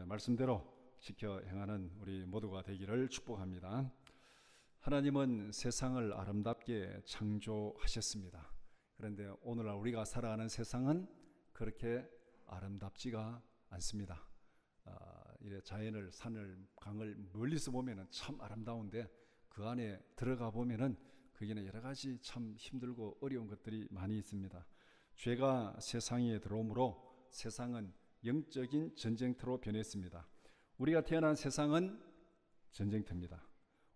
말씀대로 지켜 행하는 우리 모두가 되기를 축복합니다. 하나님은 세상을 아름답게 창조하셨습니다. 그런데 오늘날 우리가 살아가는 세상은 그렇게 아름답지가 않습니다. 이래 자연을, 산을, 강을 멀리서 보면은 참 아름다운데 그 안에 들어가 보면은 거기는 여러 가지 참 힘들고 어려운 것들이 많이 있습니다. 죄가 세상에 들어오므로 세상은 영적인 전쟁터로 변했습니다. 우리가 태어난 세상은 전쟁터입니다.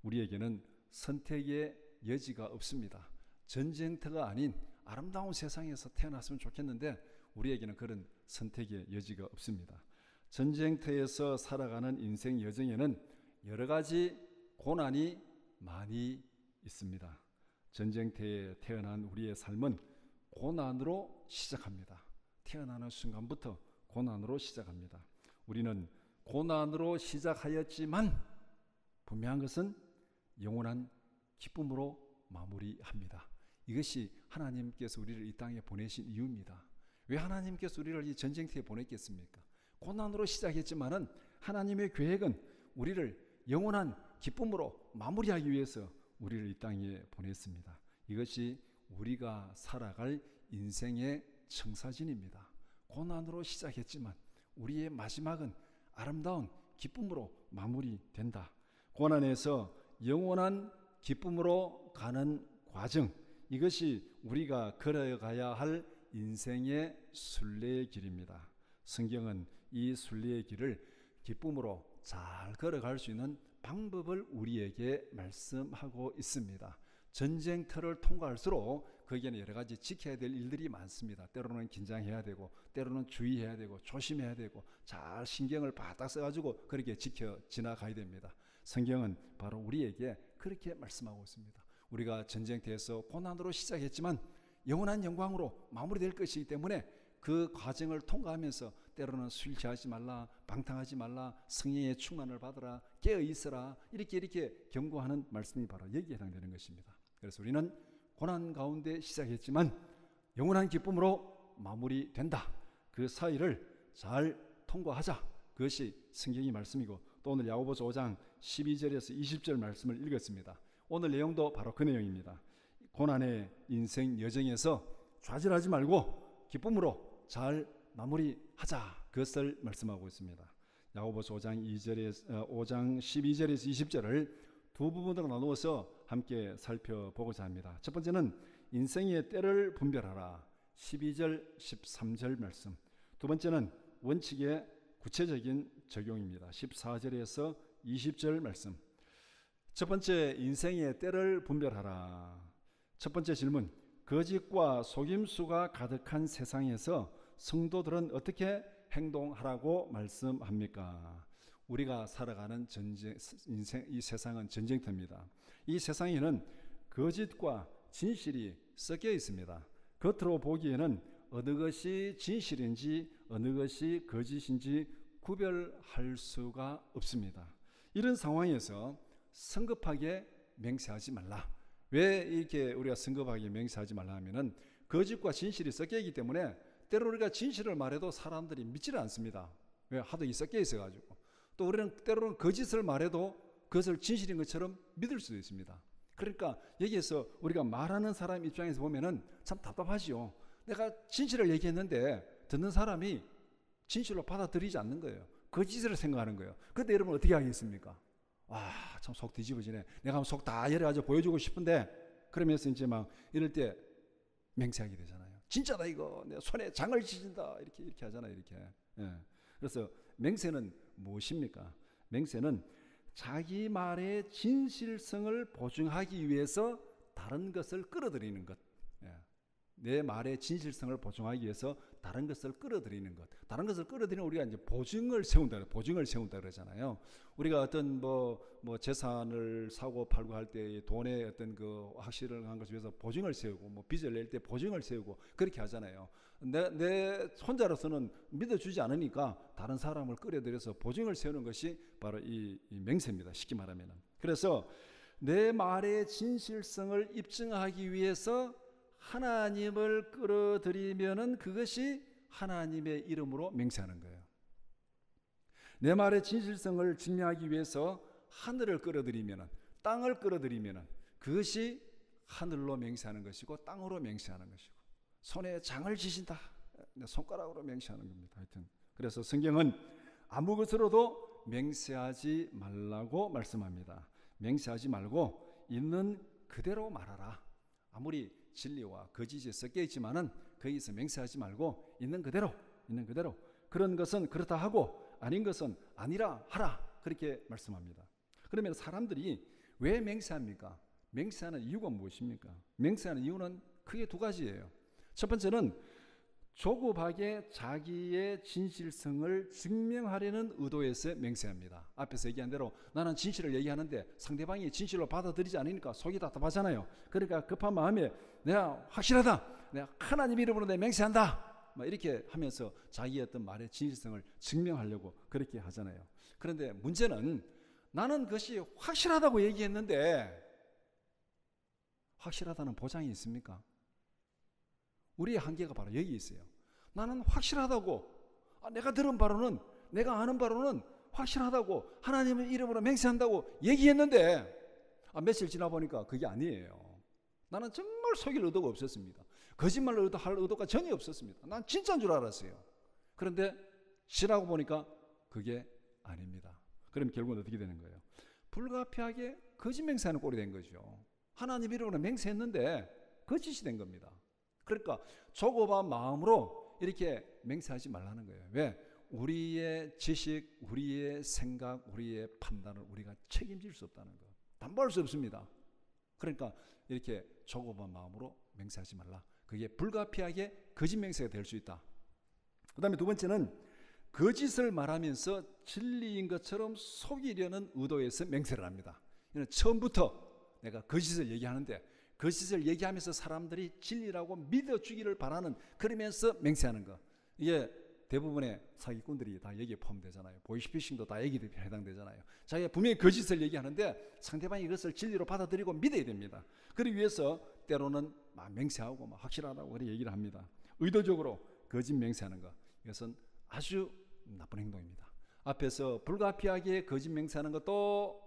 우리에게는 선택의 여지가 없습니다. 전쟁터가 아닌 아름다운 세상에서 태어났으면 좋겠는데 우리에게는 그런 선택의 여지가 없습니다. 전쟁터에서 살아가는 인생 여정에는 여러 가지 고난이 많이 있습니다. 전쟁터에 태어난 우리의 삶은 고난으로 시작합니다. 태어나는 순간부터 고난으로 시작합니다. 우리는 고난으로 시작하였지만 분명한 것은 영원한 기쁨으로 마무리합니다. 이것이 하나님께서 우리를 이 땅에 보내신 이유입니다. 왜 하나님께서 우리를 이 전쟁터에 보냈겠습니까? 고난으로 시작했지만은 하나님의 계획은 우리를 영원한 기쁨으로 마무리하기 위해서 우리를 이 땅에 보냈습니다. 이것이 우리가 살아갈 인생의 청사진입니다. 고난으로 시작했지만 우리의 마지막은 아름다운 기쁨으로 마무리된다. 고난에서 영원한 기쁨으로 가는 과정, 이것이 우리가 걸어가야 할 인생의 순례의 길입니다. 성경은 이 순례의 길을 기쁨으로 잘 걸어갈 수 있는 방법을 우리에게 말씀하고 있습니다. 전쟁터를 통과할수록 거기에는 여러 가지 지켜야 될 일들이 많습니다. 때로는 긴장해야 되고, 때로는 주의해야 되고, 조심해야 되고, 잘 신경을 바짝 써가지고 그렇게 지켜 지나가야 됩니다. 성경은 바로 우리에게 그렇게 말씀하고 있습니다. 우리가 전쟁터에서 고난으로 시작했지만 영원한 영광으로 마무리될 것이기 때문에 그 과정을 통과하면서 때로는 술 취하지 말라, 방탕하지 말라, 성령의 충만을 받으라, 깨어 있어라, 이렇게 경고하는 말씀이 바로 여기에 해당되는 것입니다. 그래서 우리는 고난 가운데 시작했지만 영원한 기쁨으로 마무리된다. 그 사이를 잘 통과하자. 그것이 성경의 말씀이고, 또 오늘 야고보서 5장 12절에서 20절 말씀을 읽었습니다. 오늘 내용도 바로 그 내용입니다. 고난의 인생 여정에서 좌절하지 말고 기쁨으로 잘 마무리하자. 그것을 말씀하고 있습니다. 야고보서 5장 12절에서 20절을 두 부분으로 나누어서 함께 살펴보고자 합니다. 첫 번째는 인생의 때를 분별하라. 12절 13절 말씀. 두 번째는 원칙의 구체적인 적용입니다. 14절에서 20절 말씀. 첫 번째, 인생의 때를 분별하라. 첫 번째 질문, 거짓과 속임수가 가득한 세상에서 성도들은 어떻게 행동하라고 말씀합니까? 우리가 살아가는 이 세상은 전쟁터입니다. 이 세상에는 거짓과 진실이 섞여 있습니다. 겉으로 보기에는 어느 것이 진실인지 어느 것이 거짓인지 구별할 수가 없습니다. 이런 상황에서 성급하게 맹세하지 말라. 왜 이렇게 우리가 성급하게 맹세하지 말라 하면은 거짓과 진실이 섞여 있기 때문에 때로 우리가 진실을 말해도 사람들이 믿지를 않습니다. 왜? 하도 섞여 있어가지고. 또 우리는 때로는 거짓을 말해도 그것을 진실인 것처럼 믿을 수도 있습니다. 그러니까 여기에서 우리가 말하는 사람 입장에서 보면은 참 답답하지요. 내가 진실을 얘기했는데 듣는 사람이 진실로 받아들이지 않는 거예요. 거짓을 생각하는 거예요. 그런데 여러분 어떻게 하겠습니까? 참 속 뒤집어지네. 내가 속 다 열어가지고 보여주고 싶은데, 그러면서 이제 막 이럴 때 맹세하게 되잖아요. 진짜다 이거. 내 손에 장을 지진다. 이렇게 하잖아요. 이렇게. 예. 그래서 맹세는 무엇입니까? 맹세는 자기 말의 진실성을 보증하기 위해서 다른 것을 끌어들이는 것. 예. 내 말의 진실성을 보증하기 위해서 다른 것을 끌어들이는 것. 다른 것을 끌어들이는 우리가 이제 보증을 세운다 그러잖아요. 우리가 어떤 재산을 사고 팔고 할 때 돈의 어떤 그 확실한 것을 위해서 보증을 세우고, 빚을 낼 때 보증을 세우고 그렇게 하잖아요. 내 혼자로서는 믿어주지 않으니까 다른 사람을 끌어들여서 보증을 세우는 것이 바로 이 맹세입니다. 쉽게 말하면은. 그래서 내 말의 진실성을 입증하기 위해서 하나님을 끌어들이면은 그것이 하나님의 이름으로 맹세하는 거예요. 내 말의 진실성을 증명하기 위해서 하늘을 끌어들이면, 땅을 끌어들이면 그것이 하늘로 맹세하는 것이고 땅으로 맹세하는 것이고, 손에 장을 지신다, 손가락으로 맹세하는 겁니다. 하여튼 그래서 성경은 아무 것으로도 맹세하지 말라고 말씀합니다. 맹세하지 말고 있는 그대로 말하라. 아무리 진리와 거짓이 섞여 있지만은 거기서 맹세하지 말고 있는 그대로 그런 것은 그렇다 하고 아닌 것은 아니라 하라, 그렇게 말씀합니다. 그러면 사람들이 왜 맹세합니까? 맹세하는 이유가 무엇입니까? 맹세하는 이유는 크게 두 가지예요. 첫 번째는 조급하게 자기의 진실성을 증명하려는 의도에서 맹세합니다. 앞에서 얘기한 대로 나는 진실을 얘기하는데 상대방이 진실로 받아들이지 않으니까 속이 답답하잖아요. 그러니까 급한 마음에 내가 확실하다, 내가 하나님 이름으로 내 맹세한다, 이렇게 하면서 자기의 어떤 말의 진실성을 증명하려고 그렇게 하잖아요. 그런데 문제는 나는 그것이 확실하다고 얘기했는데 확실하다는 보장이 있습니까? 우리의 한계가 바로 여기 있어요. 나는 확실하다고, 내가 들은 바로는, 내가 아는 바로는 확실하다고, 하나님의 이름으로 맹세한다고 얘기했는데 며칠 지나 보니까 그게 아니에요. 나는 정말 속일 의도가 없었습니다. 거짓말을 할 의도가 전혀 없었습니다. 난 진짜인 줄 알았어요. 그런데 지나고 보니까 그게 아닙니다. 그럼 결국은 어떻게 되는 거예요? 불가피하게 거짓 맹세하는 꼴이 된 거죠. 하나님 이름으로 맹세했는데 거짓이 된 겁니다. 그러니까 조급한 마음으로 이렇게 맹세하지 말라는 거예요. 왜? 우리의 지식, 우리의 생각, 우리의 판단을 우리가 책임질 수 없다는 거, 담보할 수 없습니다. 그러니까 이렇게 조급한 마음으로 맹세하지 말라. 그게 불가피하게 거짓 맹세가 될 수 있다. 그 다음에 두 번째는 거짓을 말하면서 진리인 것처럼 속이려는 의도에서 맹세를 합니다. 이는 처음부터 내가 거짓을 얘기하는데 거짓을 얘기하면서 사람들이 진리라고 믿어주기를 바라는, 그러면서 맹세하는 거. 이게 대부분의 사기꾼들이 다 여기에 포함되잖아요. 보이스피싱도 다 여기에 해당되잖아요. 자기가 분명히 거짓을 얘기하는데 상대방이 이것을 진리로 받아들이고 믿어야 됩니다. 그러기 위해서 때로는 막 맹세하고 막 확실하다고 그렇게 얘기를 합니다. 의도적으로 거짓 맹세하는 것, 이것은 아주 나쁜 행동입니다. 앞에서 불가피하게 거짓 맹세하는 것도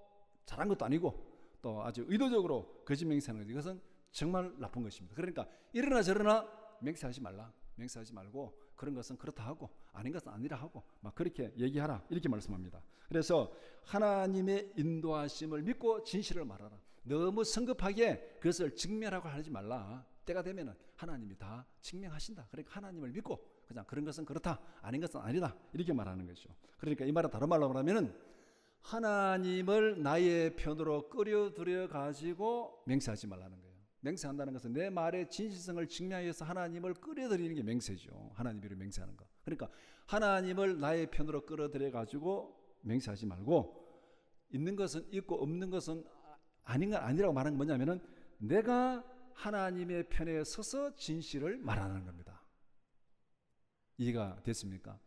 잘한 것도 아니고 또 아주 의도적으로 거짓 맹세하는 것, 이것은 정말 나쁜 것입니다. 그러니까 이러나 저러나 맹세하지 말라. 맹세하지 말고 그런 것은 그렇다 하고 아닌 것은 아니라 하고 막 그렇게 얘기하라, 이렇게 말씀합니다. 그래서 하나님의 인도하심을 믿고 진실을 말하라. 너무 성급하게 그것을 증명하고 하지 말라. 때가 되면은 하나님이 다 증명하신다. 그러니까 하나님을 믿고 그냥 그런 것은 그렇다, 아닌 것은 아니다, 이렇게 말하는 것이죠. 그러니까 이 말은 다른 말로 말하면은 하나님을 나의 편으로 끌어들여 가지고 맹세하지 말라는 거예요. 맹세한다는 것은 내 말의 진실성을 증명하기 위해서 하나님을 끌어들이는 게 맹세죠. 하나님 이름으로 맹세하는 거. 그러니까 하나님을 나의 편으로 끌어들여 가지고 맹세하지 말고 있는 것은 있고 없는 것은 아닌 건 아니라고 말하는 건 뭐냐면은 내가 하나님의 편에 서서 진실을 말하는 겁니다. 이해가 됐습니까?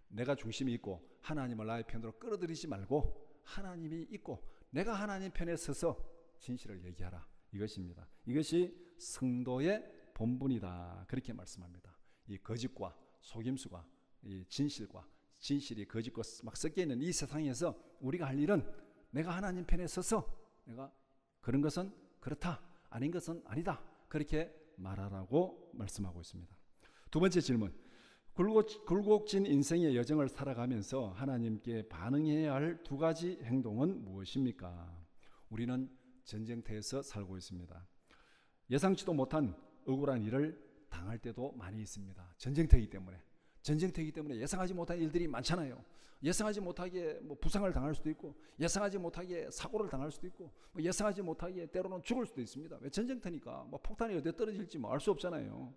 내가 중심이 있고 하나님을 나의 편으로 끌어들이지 말고 하나님이 있고 내가 하나님 편에 서서 진실을 얘기하라, 이것입니다. 이것이 성도의 본분이다, 그렇게 말씀합니다. 이 거짓과 속임수가 이 진실과 진실이 거짓과 막 섞여 있는 이 세상에서 우리가 할 일은 내가 하나님 편에 서서 내가 그런 것은 그렇다, 아닌 것은 아니다, 그렇게 말하라고 말씀하고 있습니다. 두 번째 질문, 굴곡진 인생의 여정을 살아가면서 하나님께 반응해야 할 두 가지 행동은 무엇입니까? 우리는 전쟁터에서 살고 있습니다. 예상치도 못한 억울한 일을 당할 때도 많이 있습니다. 전쟁터이기 때문에 예상하지 못한 일들이 많잖아요. 예상하지 못하게 부상을 당할 수도 있고, 예상하지 못하게 사고를 당할 수도 있고, 예상하지 못하게 때로는 죽을 수도 있습니다. 왜? 전쟁터니까 폭탄이 어디에 떨어질지 알 수 없잖아요.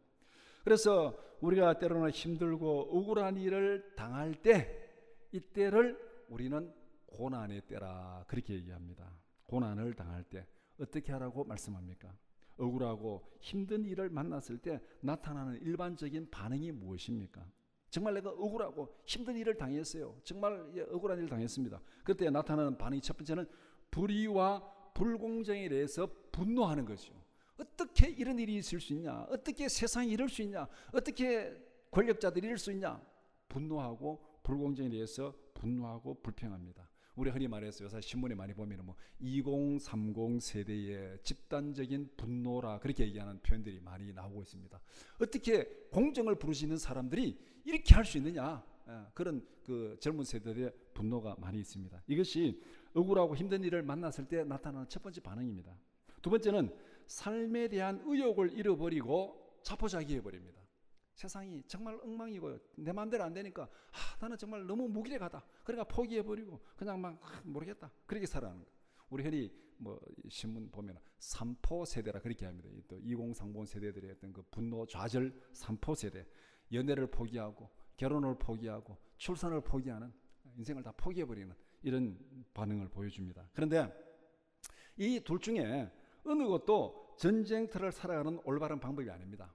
그래서 우리가 때로는 힘들고 억울한 일을 당할 때, 이때를 우리는 고난의 때라, 그렇게 얘기합니다. 고난을 당할 때 어떻게 하라고 말씀합니까? 억울하고 힘든 일을 만났을 때 나타나는 일반적인 반응이 무엇입니까? 정말 내가 억울하고 힘든 일을 당했어요. 정말 억울한 일을 당했습니다. 그때 나타나는 반응이 첫 번째는 불의와 불공정에 대해서 분노하는 것이죠. 어떻게 이런 일이 있을 수 있냐? 어떻게 세상이 이럴 수 있냐? 어떻게 권력자들이 이럴 수 있냐? 분노하고 불공정에 대해서 분노하고 불평합니다. 우리 흔히 말해서 요새 신문에 많이 보면 2030 세대의 집단적인 분노라 그렇게 얘기하는 표현들이 많이 나오고 있습니다. 어떻게 공정을 부르시는 사람들이 이렇게 할 수 있느냐, 그런 그 젊은 세대들의 분노가 많이 있습니다. 이것이 억울하고 힘든 일을 만났을 때 나타나는 첫 번째 반응입니다. 두 번째는 삶에 대한 의욕을 잃어버리고 자포자기해버립니다. 세상이 정말 엉망이고 내 마음대로 안 되니까 나는 정말 너무 무기력하다. 그러니까 포기해버리고 그냥 막 모르겠다. 그렇게 살아가는 거예요. 우리 흔히 신문 보면 3포 세대라 그렇게 합니다. 또 2030 세대들의 어떤 그 분노 좌절 3포 세대. 연애를 포기하고 결혼을 포기하고 출산을 포기하는, 인생을 다 포기해버리는 이런 반응을 보여줍니다. 그런데 이 둘 중에 어느 것도 전쟁터를 살아가는 올바른 방법이 아닙니다.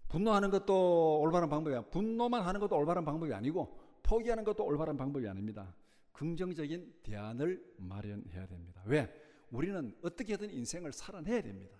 분노하는 것도 올바른 방법이 아니고, 분노만 하는 것도 올바른 방법이 아니고, 포기하는 것도 올바른 방법이 아닙니다. 긍정적인 대안을 마련해야 됩니다. 왜? 우리는 어떻게든 인생을 살아내야 됩니다.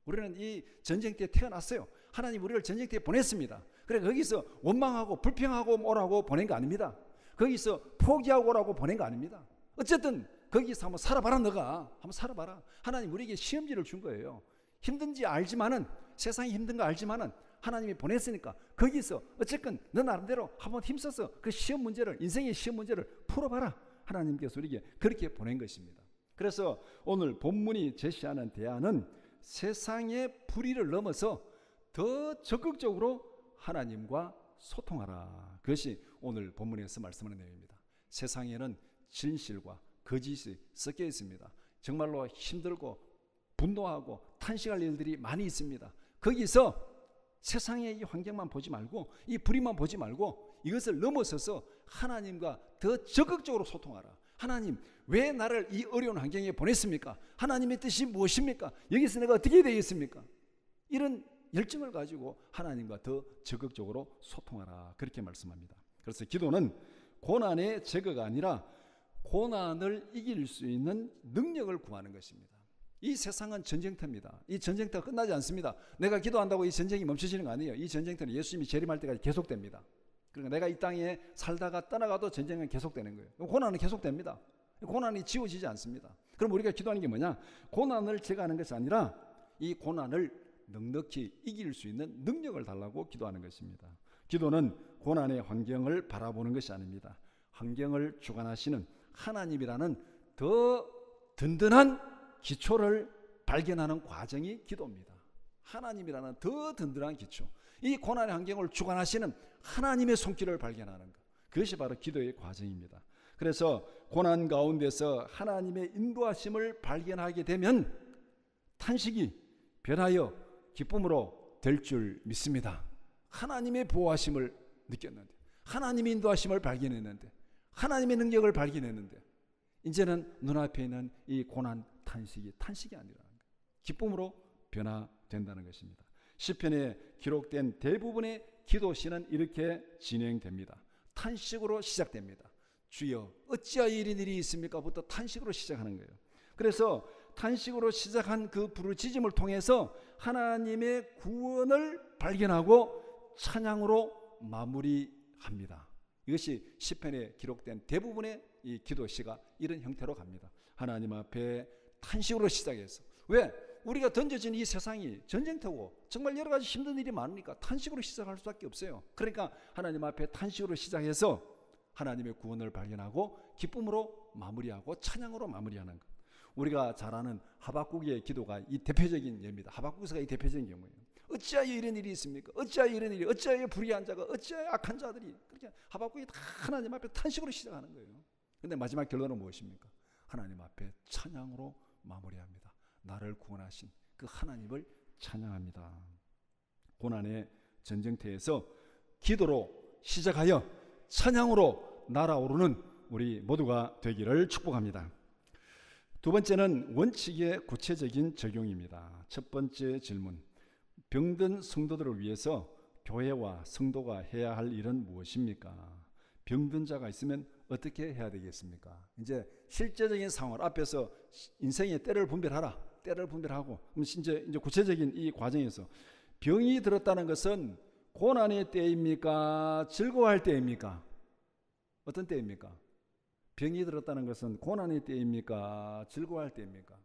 우리는 이 전쟁터에 태어났어요. 하나님 우리를 전쟁터에 보냈습니다. 그래 거기서 원망하고 불평하고 오라고 보낸 거 아닙니다. 거기서 포기하고 오라고 보낸 거 아닙니다. 어쨌든 거기서 한번 살아봐라. 너가 한번 살아봐라. 하나님 우리에게 시험지를 준 거예요. 힘든지 알지만은, 세상이 힘든 거 알지만은 하나님이 보냈으니까 거기서 어쨌건 너 나름대로 한번 힘써서 그 시험 문제를, 인생의 시험 문제를 풀어봐라. 하나님께서 우리에게 그렇게 보낸 것입니다. 그래서 오늘 본문이 제시하는 대안은 세상의 불의를 넘어서 더 적극적으로 하나님과 소통하라. 그것이 오늘 본문에서 말씀하는 내용입니다. 세상에는 진실과 거짓이 섞여 있습니다. 정말로 힘들고 분노하고 탄식할 일들이 많이 있습니다. 거기서 세상의 이 환경만 보지 말고, 이 불의만 보지 말고, 이것을 넘어서서 하나님과 더 적극적으로 소통하라. 하나님 왜 나를 이 어려운 환경에 보냈습니까? 하나님의 뜻이 무엇입니까? 여기서 내가 어떻게 되겠습니까? 이런 열정을 가지고 하나님과 더 적극적으로 소통하라. 그렇게 말씀합니다. 그래서 기도는 고난의 제거가 아니라 고난을 이길 수 있는 능력을 구하는 것입니다. 이 세상은 전쟁터입니다. 이 전쟁터가 끝나지 않습니다. 내가 기도한다고 이 전쟁이 멈춰지는 거 아니에요. 이 전쟁터는 예수님이 재림할 때까지 계속됩니다. 그러니까 내가 이 땅에 살다가 떠나가도 전쟁은 계속되는 거예요. 고난은 계속됩니다. 고난이 지워지지 않습니다. 그럼 우리가 기도하는 게 뭐냐? 고난을 제거하는 것이 아니라 이 고난을 넉넉히 이길 수 있는 능력을 달라고 기도하는 것입니다. 기도는 고난의 환경을 바라보는 것이 아닙니다. 환경을 주관하시는 하나님이라는 더 든든한 기초를 발견하는 과정이 기도입니다. 하나님이라는 더 든든한 기초, 이 고난의 환경을 주관하시는 하나님의 손길을 발견하는 것, 그것이 바로 기도의 과정입니다. 그래서 고난 가운데서 하나님의 인도하심을 발견하게 되면 탄식이 변하여 기쁨으로 될 줄 믿습니다. 하나님의 보호하심을 느꼈는데, 하나님의 인도하심을 발견했는데, 하나님의 능력을 발견했는데, 이제는 눈앞에 있는 이 고난 탄식이 아니라 기쁨으로 변화된다는 것입니다. 시편에 기록된 대부분의 기도시는 이렇게 진행됩니다. 탄식으로 시작됩니다. 주여 어찌하여 이런 일이 있습니까? 부터 탄식으로 시작하는 거예요. 그래서 탄식으로 시작한 그 부르짖음을 통해서 하나님의 구원을 발견하고 찬양으로 마무리합니다. 이것이 시편에 기록된 대부분의 이 기도시가 이런 형태로 갑니다. 하나님 앞에 탄식으로 시작해서, 왜? 우리가 던져진 이 세상이 전쟁터고 정말 여러 가지 힘든 일이 많으니까 탄식으로 시작할 수밖에 없어요. 그러니까 하나님 앞에 탄식으로 시작해서 하나님의 구원을 발견하고 기쁨으로 마무리하고 찬양으로 마무리하는 것. 우리가 잘 아는 하박국의 기도가 이 대표적인 예입니다. 하박국서가 이 대표적인 경우예요. 어찌하여 이런 일이 있습니까? 어찌하여 이런 일이, 어찌하여 불의한 자가, 어찌하여 악한 자들이. 그렇게 하박국이 다 하나님 앞에 탄식으로 시작하는 거예요. 그런데 마지막 결론은 무엇입니까? 하나님 앞에 찬양으로 마무리합니다. 나를 구원하신 그 하나님을 찬양합니다. 고난의 전쟁터에서 기도로 시작하여 찬양으로 날아오르는 우리 모두가 되기를 축복합니다. 두 번째는 원칙의 구체적인 적용입니다. 첫 번째 질문, 병든 성도들을 위해서 교회와 성도가 해야 할 일은 무엇입니까? 병든 자가 있으면 어떻게 해야 되겠습니까? 이제 실제적인 상황 앞에서 인생의 때를 분별하라. 때를 분별하고, 이제 구체적인 이 과정에서 병이 들었다는 것은 고난의 때입니까? 즐거워할 때입니까? 어떤 때입니까? 병이 들었다는 것은 고난의 때입니까? 즐거워할 때입니까?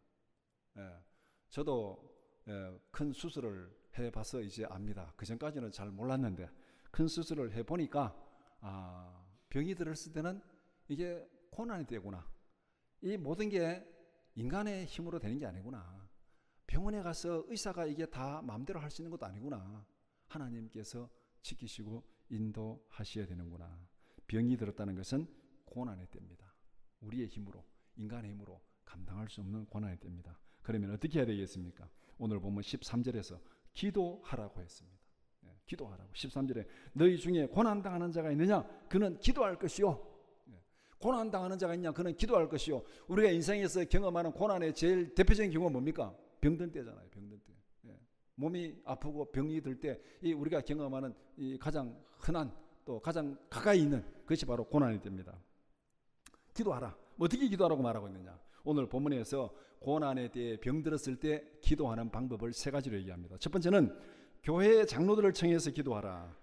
저도 큰 수술을 해봐서 이제 압니다. 그 전까지는 잘 몰랐는데 큰 수술을 해보니까 병이 들었을 때는 이게 고난의 때구나. 이 모든 게 인간의 힘으로 되는 게 아니구나. 병원에 가서 의사가 이게 다 마음대로 할 수 있는 것도 아니구나. 하나님께서 지키시고 인도하셔야 되는구나. 병이 들었다는 것은 고난의 때입니다. 우리의 힘으로, 인간의 힘으로 감당할 수 없는 고난의 때입니다. 그러면 어떻게 해야 되겠습니까? 오늘 보면 13절에서 기도하라고 했습니다. 기도하라고. 13절에 너희 중에 고난당하는 자가 있느냐? 그는 기도할 것이요. 고난당하는 자가 있냐? 그는 기도할 것이요. 우리가 인생에서 경험하는 고난의 제일 대표적인 경우가 뭡니까? 병든 때잖아요. 병든 때. 몸이 아프고 병이 들 때 우리가 경험하는 이 가장 흔한 또 가장 가까이 있는 것이 바로 고난의 때입니다. 기도하라. 어떻게 기도하라고 말하고 있느냐? 오늘 본문에서 고난의 때에 병들었을 때 기도하는 방법을 세 가지로 얘기합니다. 첫 번째는 교회의 장로들을 청해서 기도하라.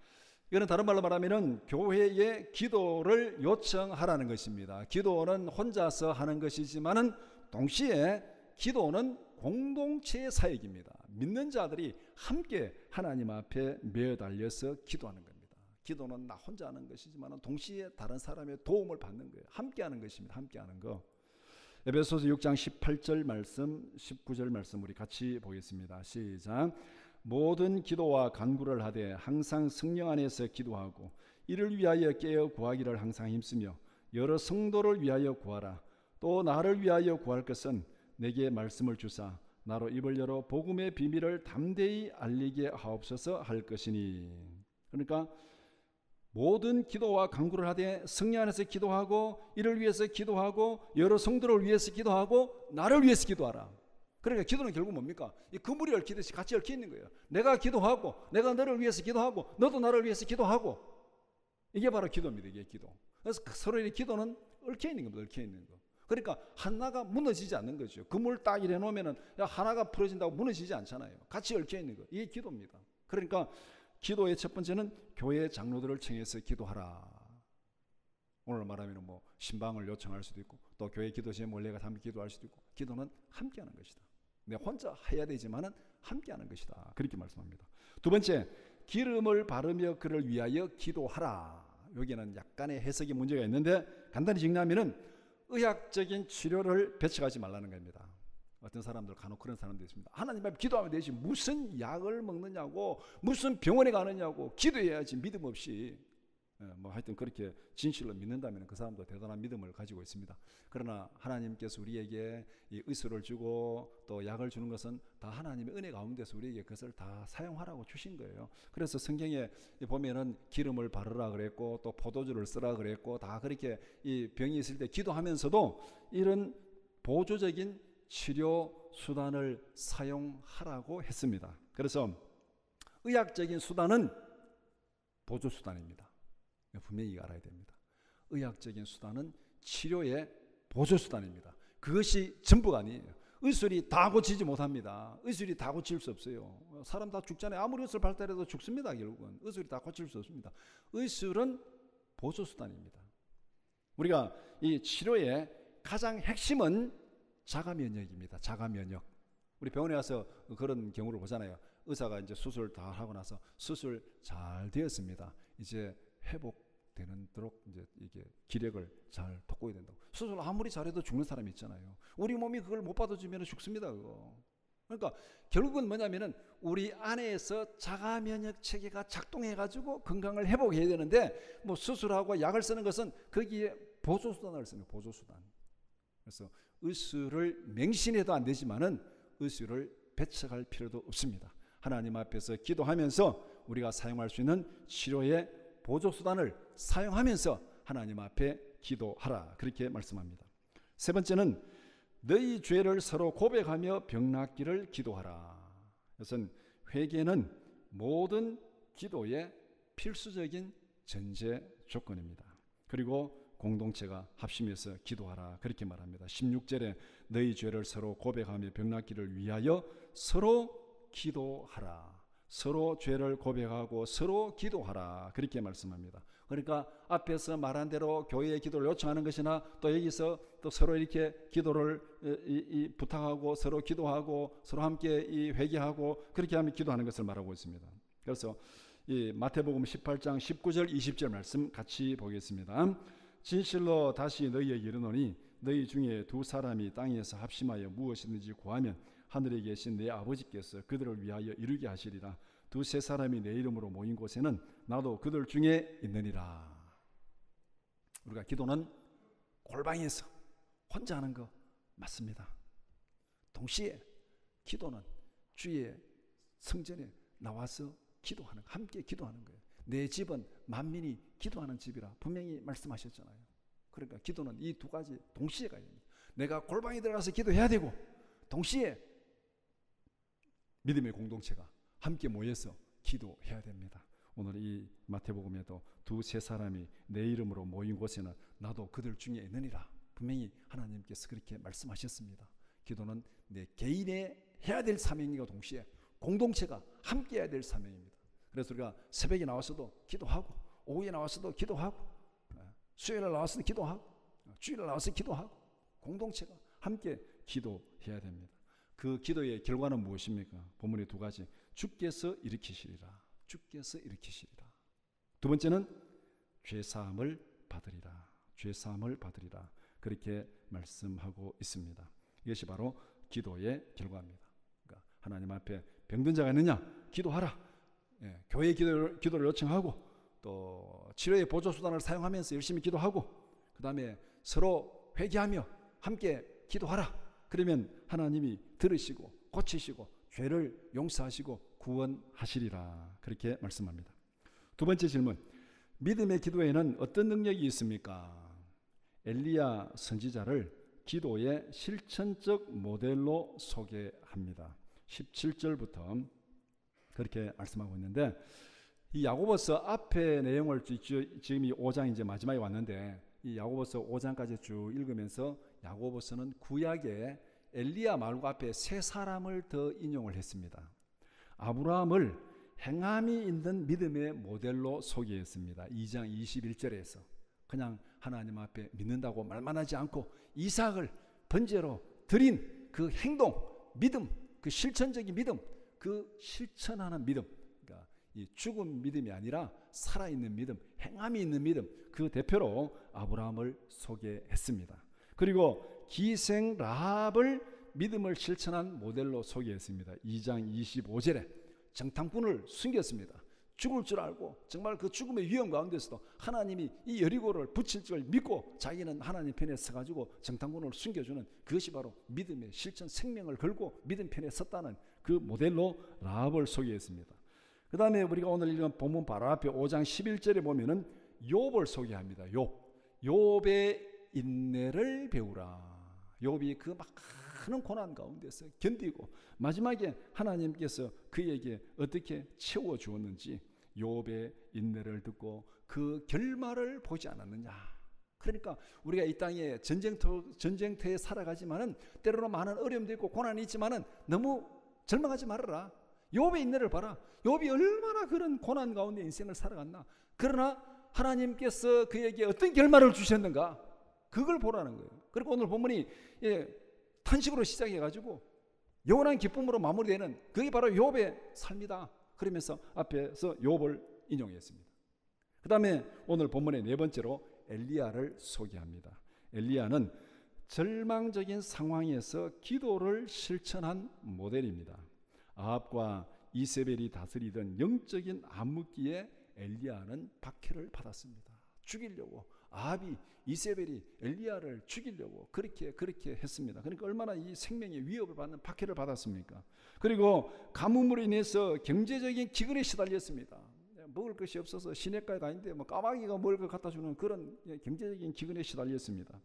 이거는 다른 말로 말하면 교회의 기도를 요청하라는 것입니다. 기도는 혼자서 하는 것이지만은 동시에 기도는 공동체의 사역입니다. 믿는 자들이 함께 하나님 앞에 매달려서 기도하는 겁니다. 기도는 나 혼자 하는 것이지만 동시에 다른 사람의 도움을 받는 거예요. 함께 하는 것입니다. 함께 하는 거. 에베소서 6장 18절 말씀, 19절 말씀 우리 같이 보겠습니다. 시작. 모든 기도와 간구를 하되 항상 성령 안에서 기도하고 이를 위하여 깨어 구하기를 항상 힘쓰며 여러 성도를 위하여 구하라. 또 나를 위하여 구할 것은 내게 말씀을 주사 나로 입을 열어 복음의 비밀을 담대히 알리게 하옵소서 할 것이니. 그러니까 모든 기도와 간구를 하되 성령 안에서 기도하고 이를 위해서 기도하고 여러 성도를 위해서 기도하고 나를 위해서 기도하라. 그러니까 기도는 결국 뭡니까? 이 그물이 얽히듯이 같이 얽혀 있는 거예요. 내가 기도하고 내가 너를 위해서 기도하고 너도 나를 위해서 기도하고 이게 바로 기도입니다. 이게 기도. 그래서 서로의 기도는 얽혀 있는 겁니다. 얽혀 있는 거. 그러니까 하나가 무너지지 않는 거죠. 그물 딱 이래 놓으면은 하나가 풀어진다고 무너지지 않잖아요. 같이 얽혀 있는 거. 이게 기도입니다. 그러니까 기도의 첫 번째는 교회 장로들을 청해서 기도하라. 오늘 말하면 뭐 신방을 요청할 수도 있고 또 교회 기도실에 몰래가 함께 기도할 수도 있고 기도는 함께하는 것이다. 내가 혼자 해야 되지만은 함께하는 것이다. 그렇게 말씀합니다. 두 번째, 기름을 바르며 그를 위하여 기도하라. 여기는 약간의 해석의 문제가 있는데 간단히 정리하면은 의학적인 치료를 배척하지 말라는 겁니다. 어떤 사람들 간혹 그런 사람도 있습니다. 하나님 앞에 기도하면 되지 무슨 약을 먹느냐고 무슨 병원에 가느냐고 기도해야지 믿음 없이 뭐 하여튼 그렇게 진실로 믿는다면 그 사람도 대단한 믿음을 가지고 있습니다. 그러나 하나님께서 우리에게 이 의술을 주고 또 약을 주는 것은 다 하나님의 은혜 가운데서 우리에게 그것을 다 사용하라고 주신 거예요. 그래서 성경에 보면은 기름을 바르라 그랬고 또 포도주를 쓰라 그랬고 다 그렇게 이 병이 있을 때 기도하면서도 이런 보조적인 치료 수단을 사용하라고 했습니다. 그래서 의학적인 수단은 보조 수단입니다. 분명히 알아야 됩니다. 의학적인 수단은 치료의 보조 수단입니다. 그것이 전부가 아니에요. 의술이 다 고치지 못합니다. 의술이 다 고칠 수 없어요. 사람 다 죽잖아요. 아무리 의술 발달해도 죽습니다. 결국은 의술이 다 고칠 수 없습니다. 의술은 보조 수단입니다. 우리가 이 치료의 가장 핵심은 자가 면역입니다. 자가 면역. 우리 병원에 가서 그런 경우를 보잖아요. 의사가 이제 수술 다 하고 나서 수술 잘 되었습니다. 이제 회복되도록 이제 이게 기력을 잘 돋궈야 된다고. 수술 아무리 잘해도 죽는 사람이 있잖아요. 우리 몸이 그걸 못 받아주면 죽습니다. 그거. 그러니까 결국은 뭐냐면은 우리 안에서 자가 면역 체계가 작동해가지고 건강을 회복해야 되는데 뭐 수술하고 약을 쓰는 것은 거기에 보조 수단을 씁니다. 보조 수단. 그래서 의술을 맹신해도 안 되지만은 의술을 배척할 필요도 없습니다. 하나님 앞에서 기도하면서 우리가 사용할 수 있는 치료의 보조 수단을 사용하면서 하나님 앞에 기도하라. 그렇게 말씀합니다. 세 번째는 너희 죄를 서로 고백하며 병 낫기를 기도하라. 그것은 회개는 모든 기도의 필수적인 전제 조건입니다. 그리고 공동체가 합심해서 기도하라. 그렇게 말합니다. 16절에 너희 죄를 서로 고백하며 병 낫기를 위하여 서로 기도하라. 서로 죄를 고백하고 서로 기도하라. 그렇게 말씀합니다. 그러니까 앞에서 말한 대로 교회의 기도를 요청하는 것이나 또 여기서 또 서로 이렇게 기도를 부탁하고 서로 기도하고 서로 함께 회개하고 그렇게 하면 기도하는 것을 말하고 있습니다. 그래서 이 마태복음 18장 19절 20절 말씀 같이 보겠습니다. 진실로 다시 너희에게 이르노니 너희 중에 두 사람이 땅에서 합심하여 무엇이든지 구하면 하늘에 계신 내 아버지께서 그들을 위하여 이루게 하시리라. 두세 사람이 내 이름으로 모인 곳에는 나도 그들 중에 있느니라. 우리가 기도는 골방에서 혼자 하는 거 맞습니다. 동시에 기도는 주의 성전에 나와서 기도하는, 함께 기도하는 거예요. 내 집은 만민이 기도하는 집이라 분명히 말씀하셨잖아요. 그러니까 기도는 이 두 가지 동시에 가야 됩니다. 내가 골방에 들어가서 기도해야 되고 동시에 믿음의 공동체가 함께 모여서 기도해야 됩니다. 오늘 이 마태복음에도 두세 사람이 내 이름으로 모인 곳에는 나도 그들 중에 있느니라. 분명히 하나님께서 그렇게 말씀하셨습니다. 기도는 내 개인의 해야 될 사명이고 동시에 공동체가 함께 해야 될 사명입니다. 그래서 우리가 새벽에 나와서도 기도하고 오후에 나와서도 기도하고 수요일에 나와서도 기도하고 주일에 나와서 기도하고 공동체가 함께 기도해야 됩니다. 그 기도의 결과는 무엇입니까? 본문의 두 가지. 주께서 일으키시리라. 주께서 일으키시리라. 두 번째는 죄사함을 받으리라. 죄사함을 받으리라. 그렇게 말씀하고 있습니다. 이것이 바로 기도의 결과입니다. 그러니까 하나님 앞에 병든 자가 있느냐? 기도하라. 교회 기도를 요청하고 또 치료의 보조수단을 사용하면서 열심히 기도하고 그 다음에 서로 회개하며 함께 기도하라. 그러면 하나님이 들으시고 고치시고 죄를 용서하시고 구원하시리라. 그렇게 말씀합니다. 두 번째 질문. 믿음의 기도에는 어떤 능력이 있습니까? 엘리야 선지자를 기도의 실천적 모델로 소개합니다. 17절부터 그렇게 말씀하고 있는데 이 야고보서 앞에 내용을 지금 이 5장 이제 마지막에 왔는데 이 야고보서 5장까지 쭉 읽으면서 야고보서는 구약의 엘리야 말고 앞에 세 사람을 더 인용을 했습니다. 아브라함을 행함이 있는 믿음의 모델로 소개했습니다. 2장 21절에서 그냥 하나님 앞에 믿는다고 말만 하지 않고 이삭을 번제로 드린 그 행동, 믿음, 그 실천적인 믿음, 그 실천하는 믿음, 그러니까 이 죽은 믿음이 아니라 살아있는 믿음, 행함이 있는 믿음, 그 대표로 아브라함을 소개했습니다. 그리고 기생 라합을 믿음을 실천한 모델로 소개했습니다. 2장 25절에 정탐꾼을 숨겼습니다. 죽을 줄 알고 정말 그 죽음의 위험 가운데서도 하나님이 이 여리고를 붙일 줄 믿고 자기는 하나님 편에 서가지고 정탐꾼을 숨겨주는 그것이 바로 믿음의 실천, 생명을 걸고 믿음 편에 섰다는 그 모델로 라합을 소개했습니다. 그 다음에 우리가 오늘 읽은 본문 바로 앞에 5장 11절에 보면은 욥을 소개합니다. 욥의 인내를 배우라. 욥이 그 많은 고난 가운데서 견디고 마지막에 하나님께서 그에게 어떻게 채워주었는지 욥의 인내를 듣고 그 결말을 보지 않았느냐. 그러니까 우리가 이 땅에 전쟁터에 살아가지만은 때로는 많은 어려움도 있고 고난이 있지만은 너무 절망하지 말아라. 욥의 인내를 봐라. 욥이 얼마나 그런 고난 가운데 인생을 살아갔나. 그러나 하나님께서 그에게 어떤 결말을 주셨는가 그걸 보라는 거예요. 그리고 오늘 본문이 탄식으로 시작해가지고 영원한 기쁨으로 마무리되는 그게 바로 욥의 삶이다. 그러면서 앞에서 욥을 인용했습니다. 그 다음에 오늘 본문의 네 번째로 엘리야를 소개합니다. 엘리야는 절망적인 상황에서 기도를 실천한 모델입니다. 아합과 이세벨이 다스리던 영적인 암흑기에 엘리야는 박해를 받았습니다. 죽이려고 아합이 이세벨이 엘리야를 죽이려고 그렇게 했습니다. 그러니까 얼마나 이 생명의 위협을 받는 박해를 받았습니까? 그리고 가뭄으로 인해서 경제적인 기근에 시달렸습니다. 먹을 것이 없어서 시냇가에 가는데 까마귀가 먹을 것 갖다 주는 그런 경제적인 기근에 시달렸습니다.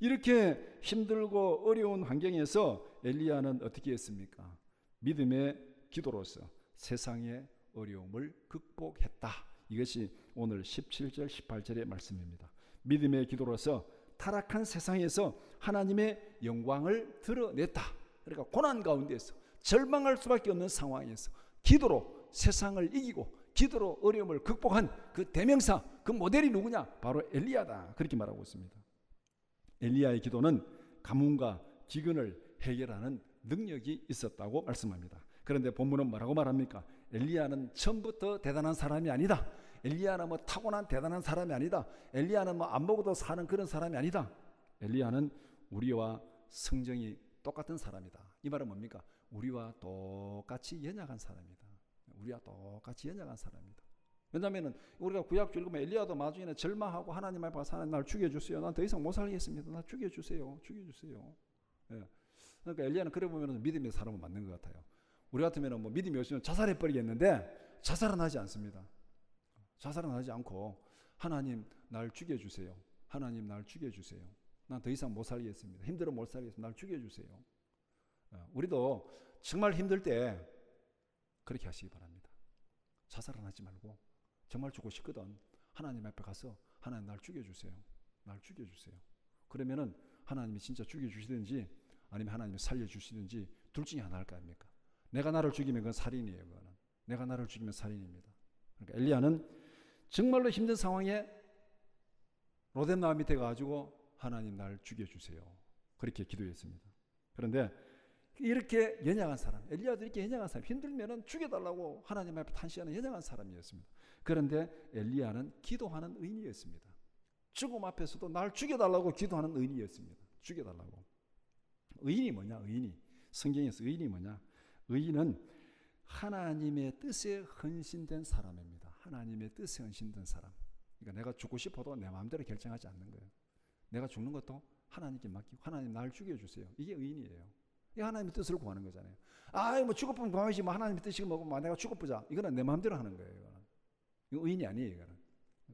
이렇게 힘들고 어려운 환경에서 엘리야는 어떻게 했습니까? 믿음의 기도로서 세상의 어려움을 극복했다. 이것이 오늘 17절 18절의 말씀입니다. 믿음의 기도로서 타락한 세상에서 하나님의 영광을 드러냈다. 그러니까 고난 가운데서 절망할 수밖에 없는 상황에서 기도로 세상을 이기고 기도로 어려움을 극복한 그 대명사, 그 모델이 누구냐? 바로 엘리야다. 그렇게 말하고 있습니다. 엘리야의 기도는 가뭄과 기근을 해결하는 능력이 있었다고 말씀합니다. 그런데 본문은 뭐라고 말합니까? 엘리야는 처음부터 대단한 사람이 아니다. 엘리야는 뭐 타고난 대단한 사람이 아니다. 엘리야는 뭐 안 먹어도 사는 그런 사람이 아니다. 엘리야는 우리와 성정이 똑같은 사람이다. 이 말은 뭡니까? 우리와 똑같이 연약한 사람이다. 우리와 똑같이 연약한 사람이다. 왜냐하면 우리가 구약주 읽으면 엘리야도 나중에는 절망하고 하나님 앞에 가서 하나님 날 죽여주세요. 난 더 이상 못 살겠습니다. 날 죽여주세요. 죽여주세요. 예. 그러니까 엘리야는 그래 보면 믿음의 사람은 맞는 것 같아요. 우리 같으면 뭐 믿음이 없으면 자살해 버리겠는데 자살은 하지 않습니다. 자살은 하지 않고 하나님 날 죽여주세요. 하나님 날 죽여주세요. 난 더 이상 못 살겠습니다. 힘들어 못 살겠습니다. 날 죽여주세요. 우리도 정말 힘들 때 그렇게 하시기 바랍니다. 자살은 하지 말고 정말 죽고 싶거든. 하나님 앞에 가서 하나님 날 죽여주세요. 날 죽여주세요. 그러면은 하나님이 진짜 죽여주시든지 아니면 하나님이 살려주시든지 둘 중에 하나 할 거 아닙니까? 내가 나를 죽이면 그건 살인이에요. 그거는. 내가 나를 죽이면 살인입니다. 그러니까 엘리야는 정말로 힘든 상황에 로뎀나무 밑에 가가지고 하나님 날 죽여주세요. 그렇게 기도했습니다. 그런데 이렇게 연약한 사람, 엘리야도 이렇게 연약한 사람, 힘들면은 죽여달라고 하나님 앞에 탄식하는 연약한 사람이었습니다. 그런데 엘리야는 기도하는 의인이었습니다. 죽음 앞에서도 날 죽여달라고 기도하는 의인이었습니다. 죽여달라고. 의인이 뭐냐? 의인이. 성경에서 의인이 뭐냐? 의인은 하나님의 뜻에 헌신된 사람입니다. 하나님의 뜻에 헌신된 사람. 그러니까 내가 죽고 싶어도 내 마음대로 결정하지 않는 거예요. 내가 죽는 것도 하나님께 맡기고 하나님 날 죽여주세요. 이게 의인이에요. 이 하나님의 뜻을 구하는 거잖아요. 뭐 죽어보면 구하지 뭐 하나님의 뜻이 뭐고 내가 죽어보자. 이거는 내 마음대로 하는 거예요. 이건 의인이 아니에요. 이거는.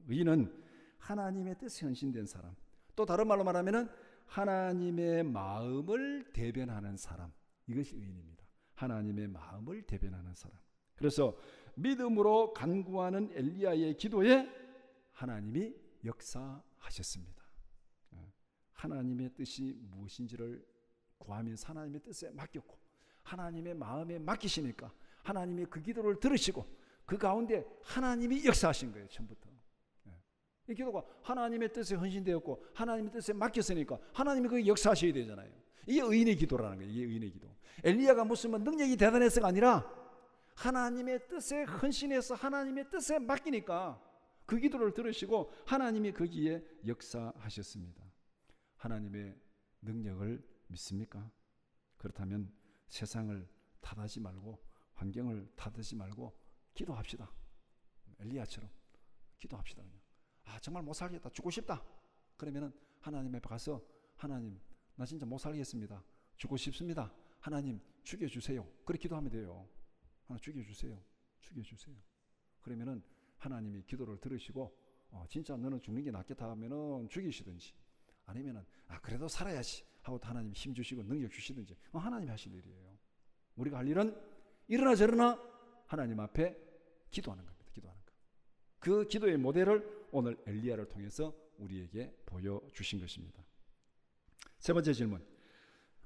의인은 하나님의 뜻에 헌신된 사람. 또 다른 말로 말하면은 하나님의 마음을 대변하는 사람. 이것이 의인입니다. 하나님의 마음을 대변하는 사람. 그래서 믿음으로 간구하는 엘리야의 기도에 하나님이 역사하셨습니다. 하나님의 뜻이 무엇인지를 구하면서 하나님의 뜻에 맡겼고 하나님의 마음에 맡기시니까 하나님이 그 기도를 들으시고 그 가운데 하나님이 역사하신 거예요. 처음부터. 이 기도가 하나님의 뜻에 헌신되었고 하나님의 뜻에 맡겼으니까 하나님이 그 역사하셔야 되잖아요. 이게 의인의 기도라는 거예요. 이게 의인의 기도. 엘리야가 무슨 능력이 대단해서가 아니라 하나님의 뜻에 헌신해서 하나님의 뜻에 맡기니까 그 기도를 들으시고 하나님이 거기에 역사하셨습니다. 하나님의 능력을 믿습니까? 그렇다면 세상을 탓하지 말고 환경을 탓하지 말고 기도합시다. 엘리야처럼 기도합시다. 그냥. 정말 못 살겠다. 죽고 싶다. 그러면은 하나님 앞에 가서 하나님 나 진짜 못 살겠습니다. 죽고 싶습니다. 하나님 죽여주세요. 그렇게 기도하면 돼요. 하나 죽여주세요. 죽여주세요. 그러면은 하나님이 기도를 들으시고 진짜 너는 죽는 게 낫겠다 하면은 죽이시든지 아니면은 그래도 살아야지 하고 하나님이 힘 주시고 능력 주시든지 하나님이 하실 일이에요. 우리가 할 일은 이러나 저러나 하나님 앞에 기도하는 겁니다. 기도하는 것. 그 기도의 모델을 오늘 엘리야를 통해서 우리에게 보여주신 것입니다. 세 번째 질문.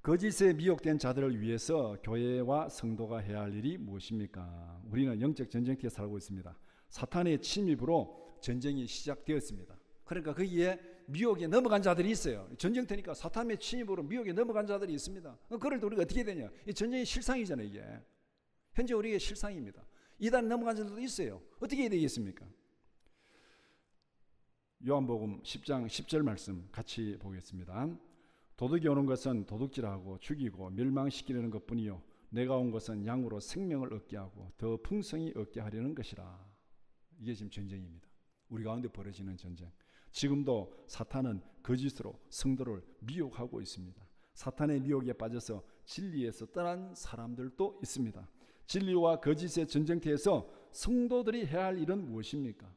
거짓에 미혹된 자들을 위해서 교회와 성도가 해야 할 일이 무엇입니까? 우리는 영적 전쟁터에 살고 있습니다. 사탄의 침입으로 전쟁이 시작되었습니다. 그러니까 거기에 미혹에 넘어간 자들이 있어요. 전쟁터니까 사탄의 침입으로 미혹에 넘어간 자들이 있습니다. 그럴 때 우리가 어떻게 되냐? 이 전쟁의 실상이잖아요. 이게 현재 우리의 실상입니다. 이단 넘어간 자들도 있어야 어떻게 해야 되겠습니까? 요한복음 10장 10절 말씀 같이 보겠습니다. 도둑이 오는 것은 도둑질하고 죽이고 멸망시키려는 것뿐이요 내가 온 것은 양으로 생명을 얻게 하고 더 풍성히 얻게 하려는 것이라. 이게 지금 전쟁입니다. 우리 가운데 벌어지는 전쟁. 지금도 사탄은 거짓으로 성도를 미혹하고 있습니다. 사탄의 미혹에 빠져서 진리에서 떠난 사람들도 있습니다. 진리와 거짓의 전쟁터에서 성도들이 해야 할 일은 무엇입니까?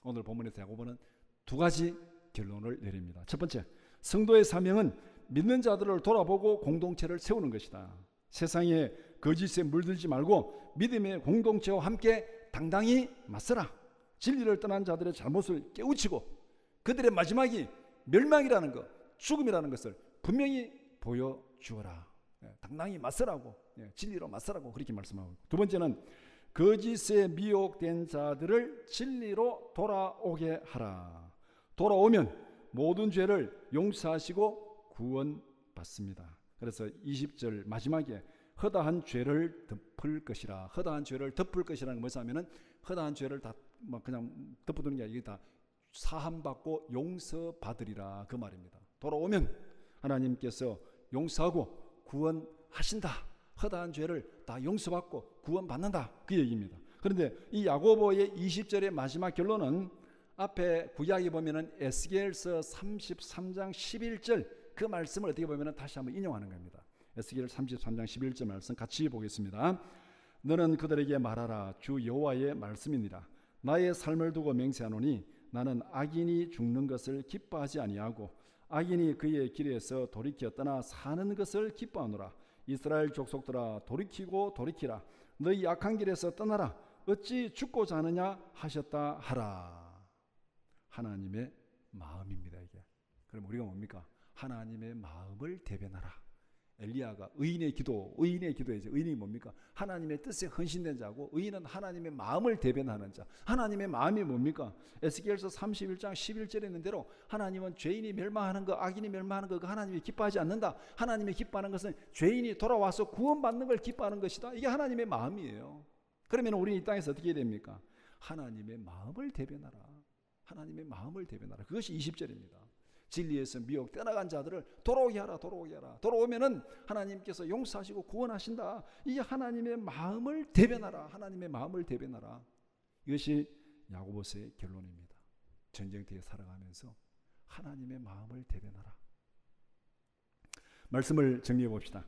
오늘 본문에서 야고보는 두 가지 결론을 내립니다. 첫 번째, 성도의 사명은 믿는 자들을 돌아보고 공동체를 세우는 것이다. 세상에 거짓에 물들지 말고 믿음의 공동체와 함께 당당히 맞서라. 진리를 떠난 자들의 잘못을 깨우치고 그들의 마지막이 멸망이라는 것, 죽음이라는 것을 분명히 보여주어라. 당당히 맞서라고, 진리로 맞서라고 그렇게 말씀하고. 두 번째는 거짓에 미혹된 자들을 진리로 돌아오게 하라. 돌아오면 모든 죄를 용서하시고 구원받습니다. 그래서 20절 마지막에 허다한 죄를 덮을 것이라. 허다한 죄를 덮을 것이라는 건 뭐냐면은 허다한 죄를 다 그냥 덮어두는 게 아니라 이게 다 사함받고 용서받으리라 그 말입니다. 돌아오면 하나님께서 용서하고 구원하신다. 허다한 죄를 다 용서받고 구원받는다 그 얘기입니다. 그런데 이 야고보의 20절의 마지막 결론은 앞에 구약에 보면은 에스겔서 33장 11절 그 말씀을 어떻게 보면은 다시 한번 인용하는 겁니다. 에스겔 33장 11절 말씀 같이 보겠습니다. 너는 그들에게 말하라. 주 여호와의 말씀이니라. 나의 삶을 두고 맹세하노니 나는 악인이 죽는 것을 기뻐하지 아니하고 악인이 그의 길에서 돌이켜 떠나 사는 것을 기뻐하노라. 이스라엘 족속들아 돌이키고 돌이키라. 너희 악한 길에서 떠나라. 어찌 죽고자 하느냐 하셨다 하라. 하나님의 마음입니다. 이게. 그럼 우리가 뭡니까? 하나님의 마음을 대변하라. 엘리야가 의인의 기도이죠. 의인이 뭡니까? 하나님의 뜻에 헌신된 자고 의인은 하나님의 마음을 대변하는 자. 하나님의 마음이 뭡니까? 에스겔서 31장 11절에 있는 대로 하나님은 죄인이 멸망하는 거, 악인이 멸망하는 거 하나님이 기뻐하지 않는다. 하나님이 기뻐하는 것은 죄인이 돌아와서 구원받는 걸 기뻐하는 것이다. 이게 하나님의 마음이에요. 그러면 우리는 이 땅에서 어떻게 해야 됩니까? 하나님의 마음을 대변하라. 하나님의 마음을 대변하라. 그것이 20절입니다. 진리에서 미혹 떠나간 자들을 돌아오게 하라. 돌아오면은 하나님께서 용서하시고 구원하신다. 이 하나님의 마음을 대변하라. 하나님의 마음을 대변하라. 이것이 야고보서의 결론입니다. 전쟁터에 살아가면서 하나님의 마음을 대변하라. 말씀을 정리해 봅시다.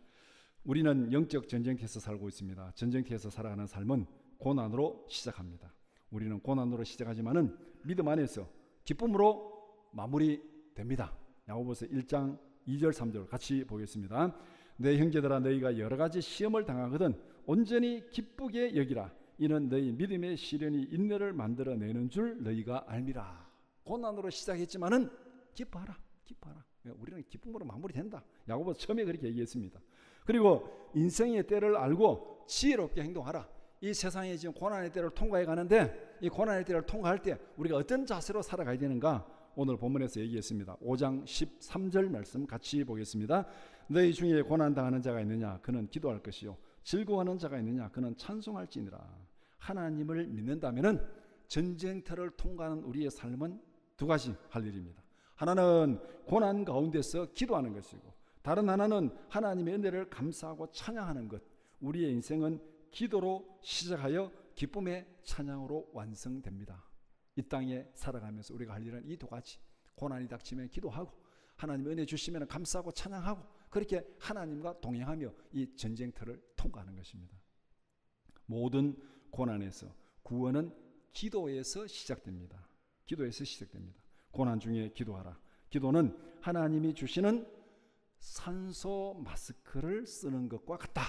우리는 영적 전쟁터에서 살고 있습니다. 전쟁터에서 살아가는 삶은 고난으로 시작합니다. 우리는 고난으로 시작하지만은 믿음 안에서 기쁨으로 마무리됩니다. 야고보서 1장 2절 3절 같이 보겠습니다. 내 형제들아 너희가 여러 가지 시험을 당하거든 온전히 기쁘게 여기라. 이는 너희 믿음의 시련이 인내를 만들어내는 줄 너희가 알미라. 고난으로 시작했지만은 기뻐하라. 우리는 기쁨으로 마무리된다. 야고보서 처음에 그렇게 얘기했습니다. 그리고 인생의 때를 알고 지혜롭게 행동하라. 이 세상에 지금 고난의 때를 통과해 가는데 이 고난의 때를 통과할 때 우리가 어떤 자세로 살아가야 되는가? 오늘 본문에서 얘기했습니다. 5장 13절 말씀 같이 보겠습니다. 너희 중에 고난당하는 자가 있느냐? 그는 기도할 것이요. 즐거워하는 자가 있느냐? 그는 찬송할지니라. 하나님을 믿는다면은 전쟁터를 통과하는 우리의 삶은 두 가지 할 일입니다. 하나는 고난 가운데서 기도하는 것이고 다른 하나는 하나님의 은혜를 감사하고 찬양하는 것. 우리의 인생은 기도로 시작하여 기쁨의 찬양으로 완성됩니다. 이 땅에 살아가면서 우리가 할 일은 이 두 가지. 고난이 닥치면 기도하고 하나님 은혜 주시면 감사하고 찬양하고 그렇게 하나님과 동행하며 이 전쟁터를 통과하는 것입니다. 모든 고난에서 구원은 기도에서 시작됩니다. 고난 중에 기도하라. 기도는 하나님이 주시는 산소 마스크를 쓰는 것과 같다.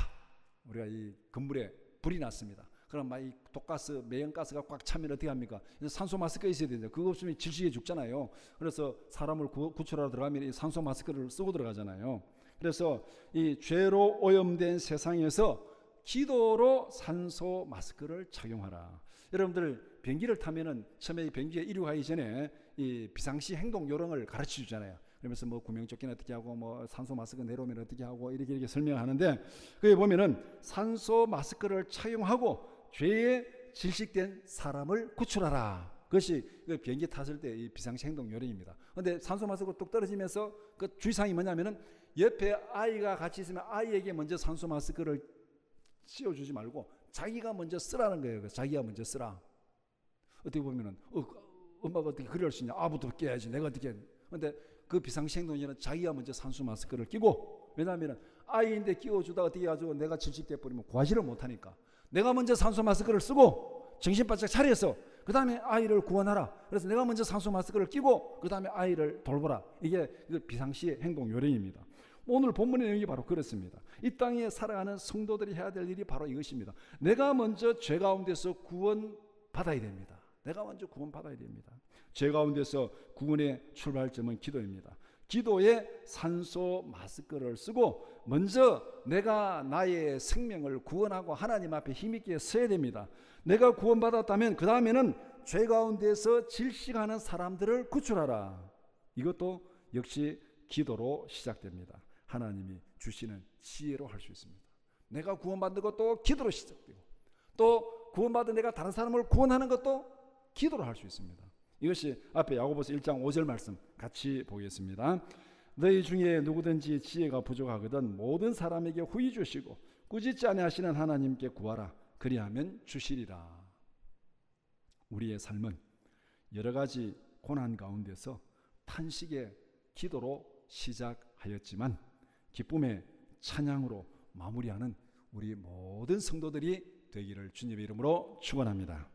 우리가 이 건물에 불이 났습니다. 그럼 막 이 독가스, 매연가스가 꽉 차면 어떻게 합니까? 산소 마스크가 있어야 되죠. 그거 없으면 질식해 죽잖아요. 그래서 사람을 구출하러 들어가면 이 산소 마스크를 쓰고 들어가잖아요. 그래서 이 죄로 오염된 세상에서 기도로 산소 마스크를 착용하라. 여러분들 비행기를 타면은 처음에 비행기에 이륙하기 전에 이 비상시 행동 요령을 가르쳐 주잖아요. 그러면서 뭐 구명조끼는 어떻게 하고 뭐 산소 마스크 내려오면 어떻게 하고 이렇게 설명하는데 거기 보면은 산소 마스크를 착용하고 죄에 질식된 사람을 구출하라. 그것이 비행기 탔을 때 이 비상시 행동 요령입니다. 그런데 산소 마스크가 뚝 떨어지면서 그 주의사항이 뭐냐면은 옆에 아이가 같이 있으면 아이에게 먼저 산소 마스크를 씌워주지 말고 자기가 먼저 쓰라는 거예요. 자기가 먼저 쓰라. 어떻게 보면은 엄마가 어떻게 그럴 수 있냐? 아부터 깨야지. 내가 어떻게? 그런데 그 비상시 행동에는 자기가 먼저 산소 마스크를 끼고, 왜냐하면 아이인데 끼워주다가 어떻게 해가지고 내가 질식돼 버리면 구하지를 못하니까 내가 먼저 산소 마스크를 쓰고 정신 바짝 차려서 그 다음에 아이를 구원하라. 그래서 내가 먼저 산소 마스크를 끼고 그 다음에 아이를 돌보라. 이게 비상시의 행동 요령입니다. 오늘 본문의 내용이 바로 그렇습니다. 이 땅에 살아가는 성도들이 해야 될 일이 바로 이것입니다. 내가 먼저 죄 가운데서 구원받아야 됩니다. 죄 가운데서 구원의 출발점은 기도입니다. 기도에 산소 마스크를 쓰고 먼저 내가 나의 생명을 구원하고 하나님 앞에 힘있게 서야 됩니다. 내가 구원받았다면 그 다음에는 죄 가운데서 질식하는 사람들을 구출하라. 이것도 역시 기도로 시작됩니다. 하나님이 주시는 지혜로 할 수 있습니다. 내가 구원받는 것도 기도로 시작되고 또 구원받은 내가 다른 사람을 구원하는 것도 기도로 할 수 있습니다. 이것이 앞에 야고보서 1장 5절 말씀 같이 보겠습니다. 너희 중에 누구든지 지혜가 부족하거든 모든 사람에게 후히 주시고 꾸짖지 아니하시는 하나님께 구하라. 그리하면 주시리라. 우리의 삶은 여러 가지 고난 가운데서 탄식의 기도로 시작하였지만 기쁨의 찬양으로 마무리하는 우리 모든 성도들이 되기를 주님의 이름으로 축원합니다.